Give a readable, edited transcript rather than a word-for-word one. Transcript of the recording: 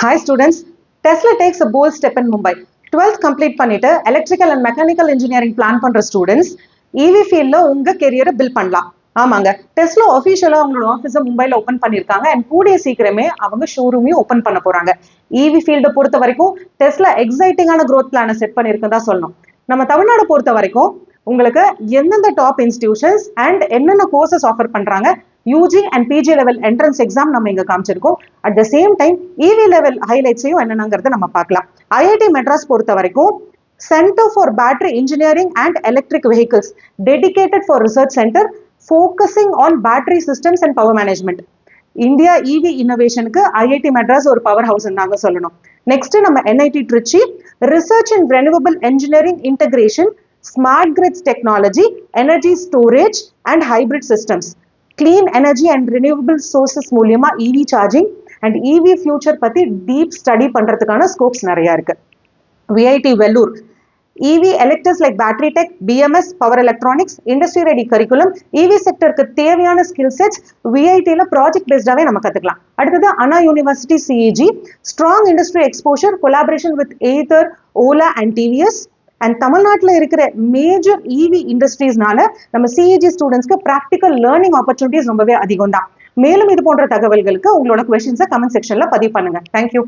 Hi students, Tesla takes a bold step in Mumbai. 12th complete பண்ணிட்டு electrical and mechanical engineering plan பண்ற students இவி ஃபீல்ட்ல உங்க கெரியரை build பண்ணலாம். ஆமாங்க, டெஸ்லா ஒஃபிஷியலா அவங்களோட ஆஃபீஸை மும்பைல ஓப்பன் பண்ணிருக்காங்க அண்ட் கூடிய சீக்கிரமே அவங்க ஷோரூமையும் ஓப்பன் பண்ண போறாங்க. இவி ஃபீல்டை பொறுத்த வரைக்கும் டெஸ்லா எக்ஸைட்டிங்கான க்ரோத் பிளானை செட் பண்ணிருக்குன்னு தான் சொல்லணும். நம்ம தமிழ்நாடு பொறுத்த வரைக்கும் உங்களுக்கு எந்தெந்த டாப் இன்ஸ்டிடியூஷன்ஸ் அண்ட் என்னென்ன கோர்சஸ் ஆஃபர் பண்றாங்க, UG and PG level entrance exam நம்ம இங்க காமிச்சிருக்கோம். At the same time EV level ஹைலைட்ஸையும் என்னென்னங்கிறத நம்ம பார்க்கலாம். ஐஐடி மெட்ராஸ் பொறுத்த வரைக்கும் centre for battery engineering and electric vehicles dedicated for research centre focusing on battery systems and power management. India EV இன்னோவேஷனுக்கு ஐஐடி மெட்ராஸ் ஒரு பவர் ஹவுஸ் நாங்க சொல்லணும். நெக்ஸ்ட் நம்ம NIT Trichy research and renewable engineering integration, smart grids technology, energy storage and hybrid systems, clean energy and renewable sources மூலியமா EV charging and EV future பத்தி deep study பண்றதுக்கான scopes நிறைய இருக்கு. VIT Vellore EV electives like battery tech, BMS, power electronics, industry ready curriculum, EV செக்டருக்கு தேவையான skill sets விஐடியில் project பேஸ்டாவே நம்ம கத்துக்கலாம். அடுத்தது Anna university CEG, strong industry exposure, collaboration with either, Ola and TVS. And தமிழ்நாட்டில் இருக்கிற மேஜர் இவி இண்டஸ்ட்ரீஸ்னால நம்ம சிஇஜி ஸ்டூடெண்ட்ஸ்க்கு ப்ராக்டிக்கல் லேர்னிங் ஆப்பர்ச்சுனிட்டிஸ் ரொம்பவே அதிகம் தான். மேலும் இது போன்ற தகவல்களுக்கு உங்களோட கொஸ்டின்ஸை கமெண்ட் செக்ஷன்ல பதிவு பண்ணுங்க. தேங்க்யூ.